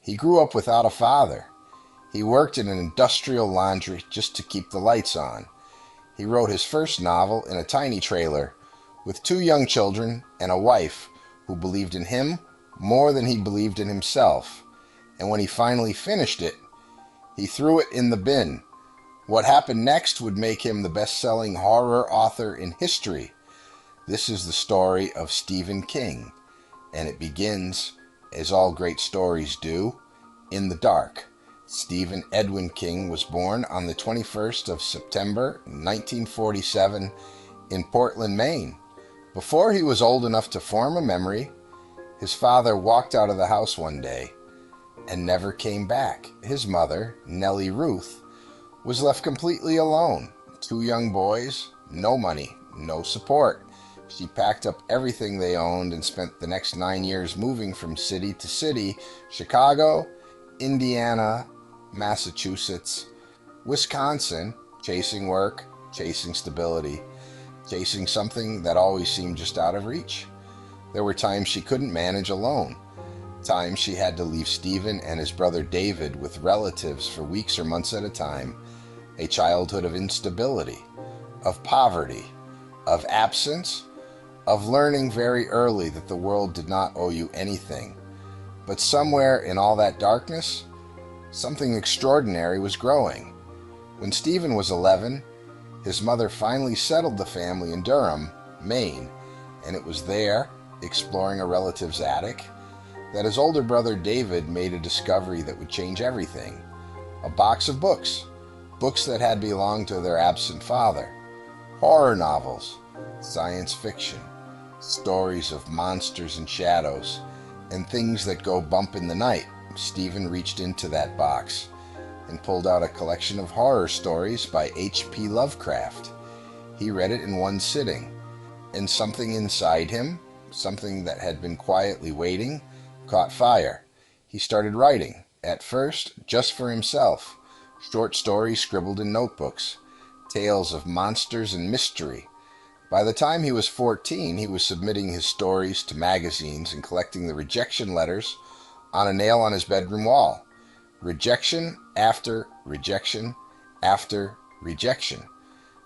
He grew up without a father. He worked in an industrial laundry just to keep the lights on. He wrote his first novel in a tiny trailer with two young children and a wife who believed in him more than he believed in himself. And when he finally finished it, he threw it in the bin. What happened next would make him the best-selling horror author in history. This is the story of Stephen King, and it begins, as all great stories do, in the dark. Stephen Edwin King was born on the 21st of September 1947 in Portland, Maine. Before he was old enough to form a memory, his father walked out of the house one day and never came back. His mother, Nellie Ruth, was left completely alone. Two young boys, no money, no support. She packed up everything they owned and spent the next 9 years moving from city to city: Chicago, Indiana, Massachusetts, Wisconsin, chasing work, chasing stability, chasing something that always seemed just out of reach. There were times she couldn't manage alone, times she had to leave Stephen and his brother David with relatives for weeks or months at a time. A childhood of instability, of poverty, of absence, of learning very early that the world did not owe you anything. But somewhere in all that darkness, something extraordinary was growing. When Stephen was 11, his mother finally settled the family in Durham, Maine, and it was there, exploring a relative's attic, that his older brother David made a discovery that would change everything. A box of books. Books that had belonged to their absent father. Horror novels, science fiction, stories of monsters and shadows, and things that go bump in the night. Stephen reached into that box and pulled out a collection of horror stories by H.P. Lovecraft. He read it in one sitting, and something inside him, something that had been quietly waiting, caught fire. He started writing, at first just for himself. Short stories scribbled in notebooks, tales of monsters and mystery. By the time he was 14, he was submitting his stories to magazines and collecting the rejection letters on a nail on his bedroom wall. Rejection after rejection after rejection.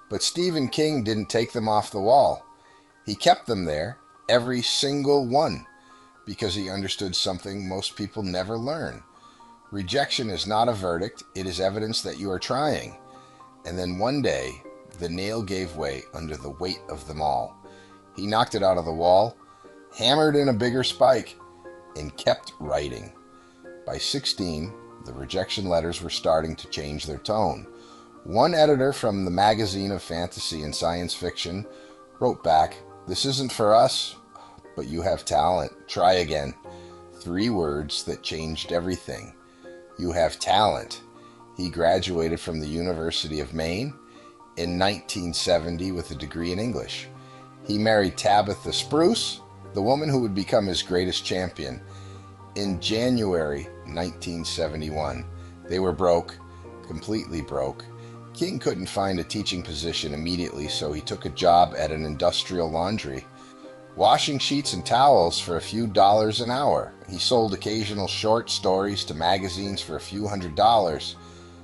But Stephen King didn't take them off the wall. He kept them there, every single one, because he understood something most people never learn. Rejection is not a verdict, it is evidence that you are trying. And then one day, the nail gave way under the weight of them all. He knocked it out of the wall, hammered in a bigger spike, and kept writing. By 16, the rejection letters were starting to change their tone. One editor from the magazine of fantasy and science fiction wrote back, "This isn't for us, but you have talent. Try again." 3 words that changed everything. You have talent. He graduated from the University of Maine in 1970 with a degree in English. He married Tabitha Spruce, the woman who would become his greatest champion, in January 1971. They were broke, completely broke. King couldn't find a teaching position immediately, so he took a job at an industrial laundry, washing sheets and towels for a few dollars an hour. He sold occasional short stories to magazines for a few $100s.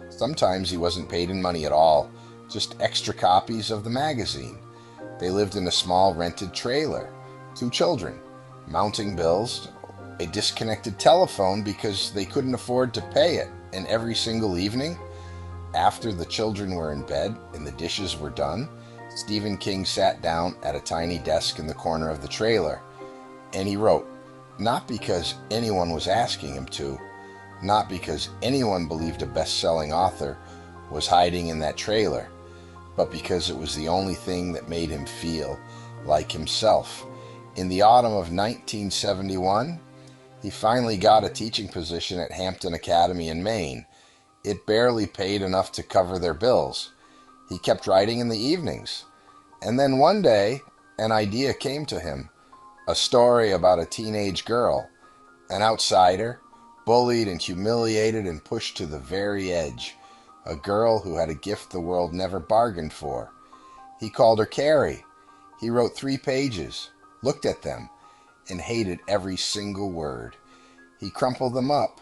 Sometimes he wasn't paid in money at all, just extra copies of the magazine. They lived in a small rented trailer. 2 children, mounting bills, a disconnected telephone because they couldn't afford to pay it, and every single evening, after the children were in bed and the dishes were done, Stephen King sat down at a tiny desk in the corner of the trailer, and he wrote, not because anyone was asking him to, not because anyone believed a best-selling author was hiding in that trailer, but because it was the only thing that made him feel like himself. In the autumn of 1971, he finally got a teaching position at Hampton Academy in Maine. It barely paid enough to cover their bills. He kept writing in the evenings. And then one day, an idea came to him. A story about a teenage girl, an outsider, bullied and humiliated and pushed to the very edge. A girl who had a gift the world never bargained for. He called her Carrie. He wrote 3 pages, looked at them, and hated every single word. He crumpled them up,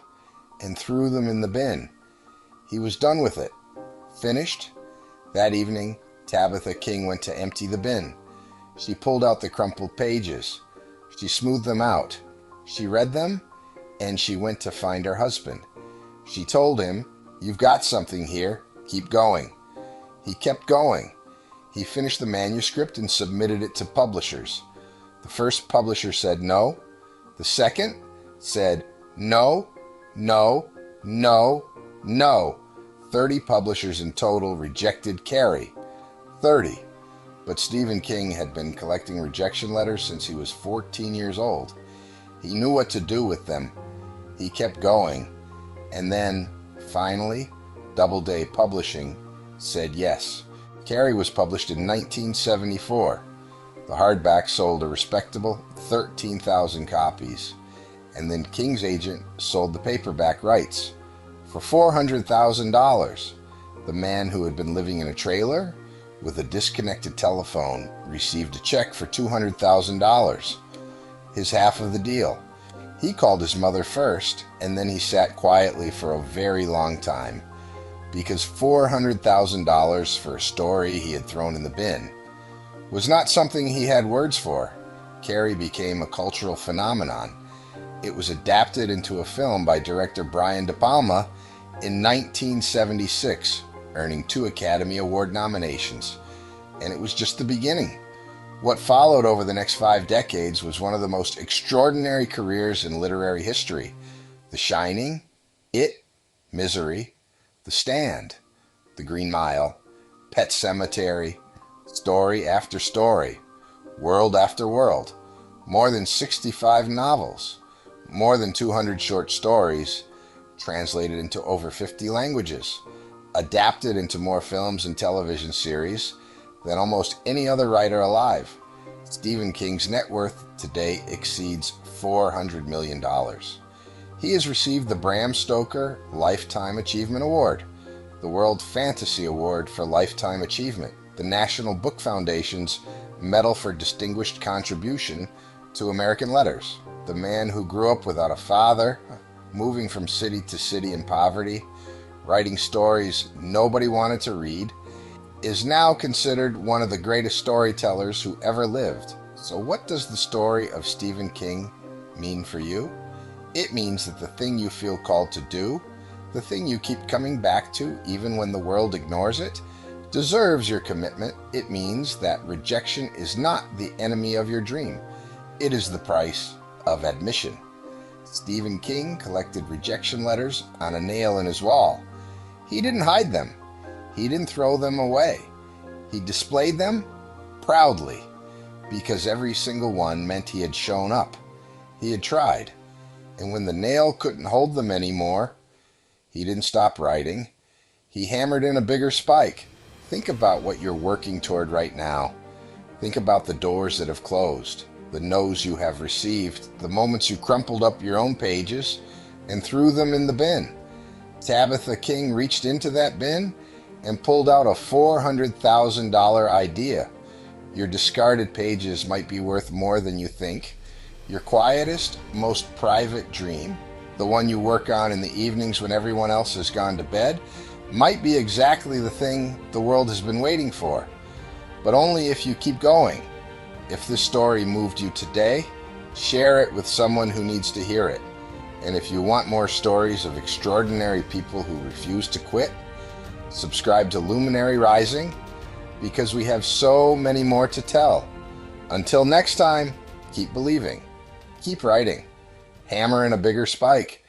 and threw them in the bin. He was done with it. Finished? That evening, Tabitha King went to empty the bin. She pulled out the crumpled pages. She smoothed them out. She read them, and she went to find her husband. She told him, "You've got something here. Keep going." He kept going. He finished the manuscript and submitted it to publishers. The first publisher said no. The second said no, no, no, no. 30 publishers in total rejected Carrie. 30. But Stephen King had been collecting rejection letters since he was 14 years old. He knew what to do with them. He kept going. And then, finally, Doubleday Publishing said yes. Carrie was published in 1974. The hardback sold a respectable 13,000 copies. And then King's agent sold the paperback rights for $400,000. The man who had been living in a trailer with a disconnected telephone received a check for $200,000, his half of the deal. He called his mother first, and then he sat quietly for a very long time, because $400,000 for a story he had thrown in the bin was not something he had words for. Carrie became a cultural phenomenon. It was adapted into a film by director Brian De Palma in 1976, earning 2 Academy Award nominations. And it was just the beginning. What followed over the next 5 decades was one of the most extraordinary careers in literary history. The Shining, It, Misery, The Stand, The Green Mile, Pet Sematary, story after story, world after world, more than 65 novels, more than 200 short stories, translated into over 50 languages, adapted into more films and television series than almost any other writer alive. Stephen King's net worth today exceeds $400 million. He has received the Bram Stoker Lifetime Achievement Award, the World Fantasy Award for Lifetime Achievement, the National Book Foundation's Medal for Distinguished Contribution to American Letters. The man who grew up without a father, moving from city to city in poverty, writing stories nobody wanted to read, is now considered one of the greatest storytellers who ever lived. So what does the story of Stephen King mean for you? It means that the thing you feel called to do, the thing you keep coming back to even when the world ignores it, deserves your commitment. It means that rejection is not the enemy of your dream. It is the price of admission. Stephen King collected rejection letters on a nail in his wall. He didn't hide them. He didn't throw them away. He displayed them proudly, because every single one meant he had shown up. He had tried. And when the nail couldn't hold them anymore, he didn't stop writing. He hammered in a bigger spike. Think about what you're working toward right now. Think about the doors that have closed, the no's you have received, the moments you crumpled up your own pages and threw them in the bin. Tabitha King reached into that bin and pulled out a $400,000 idea. Your discarded pages might be worth more than you think. Your quietest, most private dream, the one you work on in the evenings when everyone else has gone to bed, might be exactly the thing the world has been waiting for. But only if you keep going. If this story moved you today, share it with someone who needs to hear it. And if you want more stories of extraordinary people who refuse to quit, subscribe to Luminary Rising, because we have so many more to tell. Until next time, keep believing, keep writing, hammer in a bigger spike,